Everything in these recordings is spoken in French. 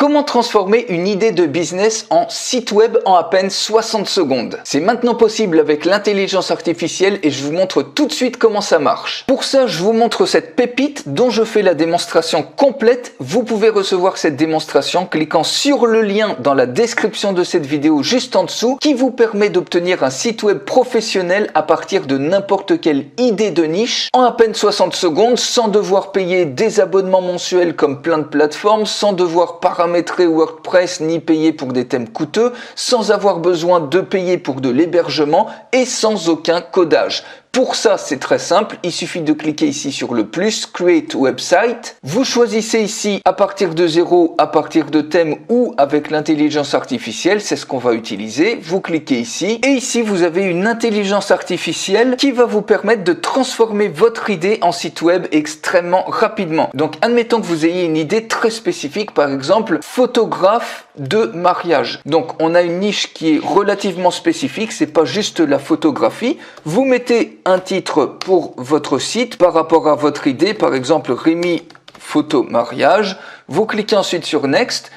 Comment transformer une idée de business en site web en à peine 60 secondes? C'est maintenant possible avec l'intelligence artificielle et je vous montre tout de suite comment ça marche. Pour ça, je vous montre cette pépite dont je fais la démonstration complète. Vous pouvez recevoir cette démonstration en cliquant sur le lien dans la description de cette vidéo juste en dessous qui vous permet d'obtenir un site web professionnel à partir de n'importe quelle idée de niche en à peine 60 secondes sans devoir payer des abonnements mensuels comme plein de plateformes, sans devoir paramétrer WordPress ni payer pour des thèmes coûteux, sans avoir besoin de payer pour de l'hébergement et sans aucun codage. Pour ça, c'est très simple, il suffit de cliquer ici sur le plus, Create Website. Vous choisissez ici à partir de zéro, à partir de thème ou avec l'intelligence artificielle, c'est ce qu'on va utiliser. Vous cliquez ici et ici vous avez une intelligence artificielle qui va vous permettre de transformer votre idée en site web extrêmement rapidement. Donc admettons que vous ayez une idée très spécifique, par exemple photographe de mariage. Donc on a une niche qui est relativement spécifique, c'est pas juste la photographie. Vous mettez un titre pour votre site par rapport à votre idée, par exemple Rémi photo mariage. Vous cliquez ensuite sur Next.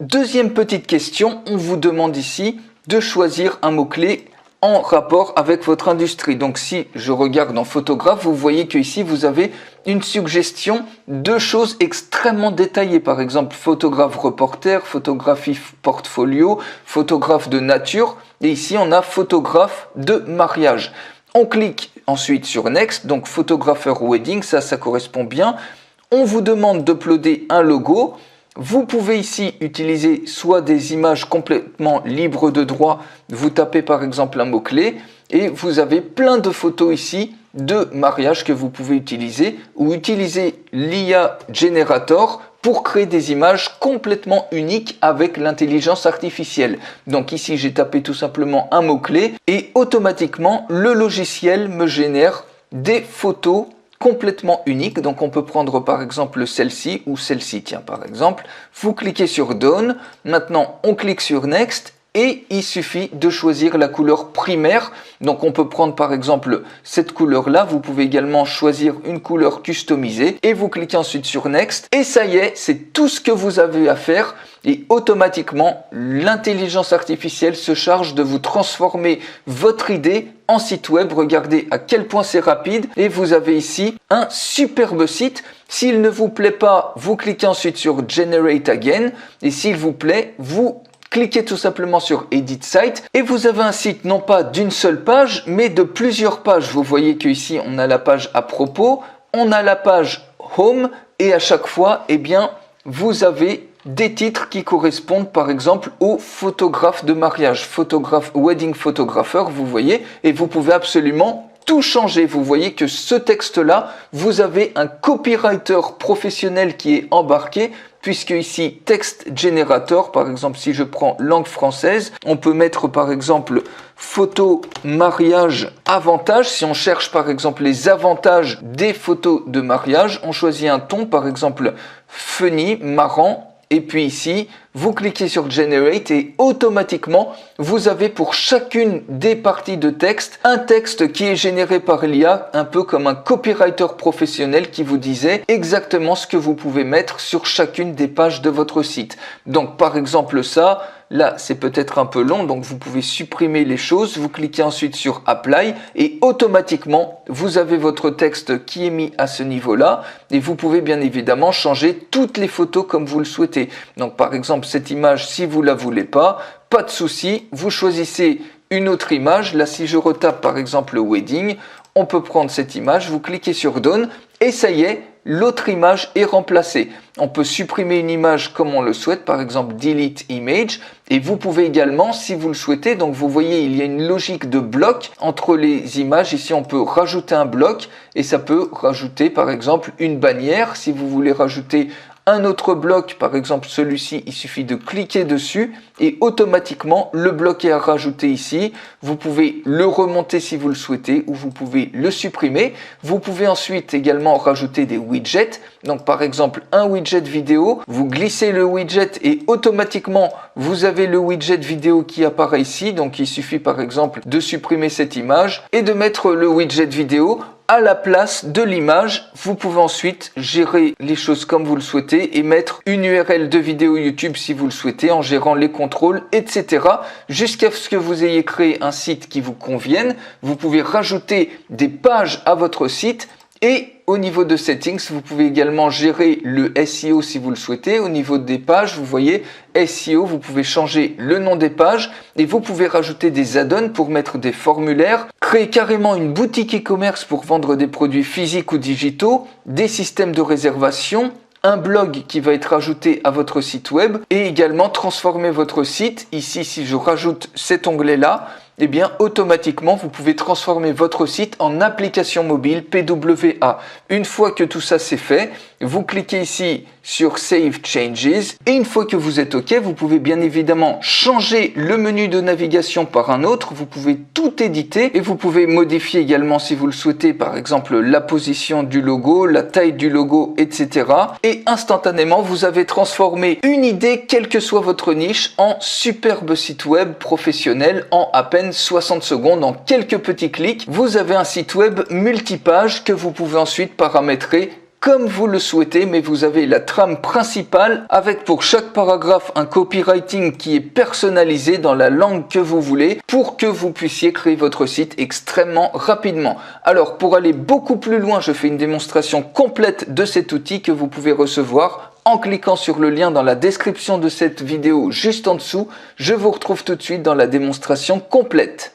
Deuxième petite question, on vous demande ici de choisir un mot-clé en rapport avec votre industrie. Donc si je regarde en photographe, vous voyez que ici vous avez une suggestion de choses extrêmement détaillées. Par exemple, photographe reporter, photographie portfolio, photographe de nature. Et ici, on a photographe de mariage. On clique ensuite sur Next, donc photographeur wedding, ça correspond bien. On vous demande d'uploader un logo. Vous pouvez ici utiliser soit des images complètement libres de droit, vous tapez par exemple un mot-clé et vous avez plein de photos ici de mariage que vous pouvez utiliser ou utiliser l'IA Generator pour créer des images complètement uniques avec l'intelligence artificielle. Donc ici j'ai tapé tout simplement un mot-clé et automatiquement le logiciel me génère des photos complètement unique. Donc on peut prendre par exemple celle-ci ou celle-ci. Tiens, par exemple, vous cliquez sur Done. Maintenant, on clique sur Next et il suffit de choisir la couleur primaire. Donc on peut prendre par exemple cette couleur-là. Vous pouvez également choisir une couleur customisée et vous cliquez ensuite sur Next. Et ça y est, c'est tout ce que vous avez à faire. Et automatiquement, l'intelligence artificielle se charge de vous transformer votre idée en site web. Regardez à quel point c'est rapide. Et vous avez ici un superbe site. S'il ne vous plaît pas, vous cliquez ensuite sur Generate Again. Et s'il vous plaît, vous cliquez tout simplement sur Edit Site. Et vous avez un site non pas d'une seule page, mais de plusieurs pages. Vous voyez qu'ici, on a la page à propos, on a la page Home. Et à chaque fois, eh bien, vous avez des titres qui correspondent par exemple au photographe de mariage, photographe, wedding photographer, vous voyez, et vous pouvez absolument tout changer. Vous voyez que ce texte-là, vous avez un copywriter professionnel qui est embarqué, puisque ici, texte générateur, par exemple, si je prends langue française, on peut mettre par exemple photo mariage avantage. Si on cherche par exemple les avantages des photos de mariage, on choisit un ton, par exemple funny, marrant. Et puis ici, vous cliquez sur Generate et automatiquement, vous avez pour chacune des parties de texte, un texte qui est généré par l'IA, un peu comme un copywriter professionnel qui vous disait exactement ce que vous pouvez mettre sur chacune des pages de votre site. Donc par exemple ça, là c'est peut-être un peu long, donc vous pouvez supprimer les choses, vous cliquez ensuite sur Apply et automatiquement, vous avez votre texte qui est mis à ce niveau-là et vous pouvez bien évidemment changer toutes les photos comme vous le souhaitez. Donc par exemple, cette image, si vous la voulez pas de souci, vous choisissez une autre image. Là, si je retape par exemple le wedding, on peut prendre cette image, vous cliquez sur Done et ça y est, l'autre image est remplacée. On peut supprimer une image comme on le souhaite, par exemple Delete Image. Et vous pouvez également, si vous le souhaitez, donc vous voyez, il y a une logique de bloc entre les images. Ici, on peut rajouter un bloc et ça peut rajouter par exemple une bannière. Si vous voulez rajouter un autre bloc, par exemple celui-ci, il suffit de cliquer dessus et automatiquement le bloc est à rajouter ici. Vous pouvez le remonter si vous le souhaitez ou vous pouvez le supprimer. Vous pouvez ensuite également rajouter des widgets. Donc par exemple un widget vidéo, vous glissez le widget et automatiquement vous avez le widget vidéo qui apparaît ici. Donc il suffit par exemple de supprimer cette image et de mettre le widget vidéo. à la place de l'image. Vous pouvez ensuite gérer les choses comme vous le souhaitez et mettre une URL de vidéo YouTube si vous le souhaitez en gérant les contrôles, etc. jusqu'à ce que vous ayez créé un site qui vous convienne. Vous pouvez rajouter des pages à votre site et au niveau de settings, vous pouvez également gérer le SEO si vous le souhaitez. Au niveau des pages, vous voyez SEO, vous pouvez changer le nom des pages et vous pouvez rajouter des add-ons pour mettre des formulaires, créer carrément une boutique e-commerce pour vendre des produits physiques ou digitaux, des systèmes de réservation, un blog qui va être ajouté à votre site web et également transformer votre site. Ici, si je rajoute cet onglet-là, eh bien, automatiquement, vous pouvez transformer votre site en application mobile PWA. Une fois que tout ça c'est fait, vous cliquez ici sur Save Changes et une fois que vous êtes OK, vous pouvez bien évidemment changer le menu de navigation par un autre. Vous pouvez tout éditer et vous pouvez modifier également si vous le souhaitez, par exemple la position du logo, la taille du logo, etc. Et instantanément, vous avez transformé une idée, quelle que soit votre niche, en superbe site web professionnel en à peine 60 secondes. En quelques petits clics, vous avez un site web multipage que vous pouvez ensuite paramétrer comme vous le souhaitez, mais vous avez la trame principale avec pour chaque paragraphe un copywriting qui est personnalisé dans la langue que vous voulez pour que vous puissiez créer votre site extrêmement rapidement. Alors pour aller beaucoup plus loin, je fais une démonstration complète de cet outil que vous pouvez recevoir en cliquant sur le lien dans la description de cette vidéo juste en dessous. Je vous retrouve tout de suite dans la démonstration complète.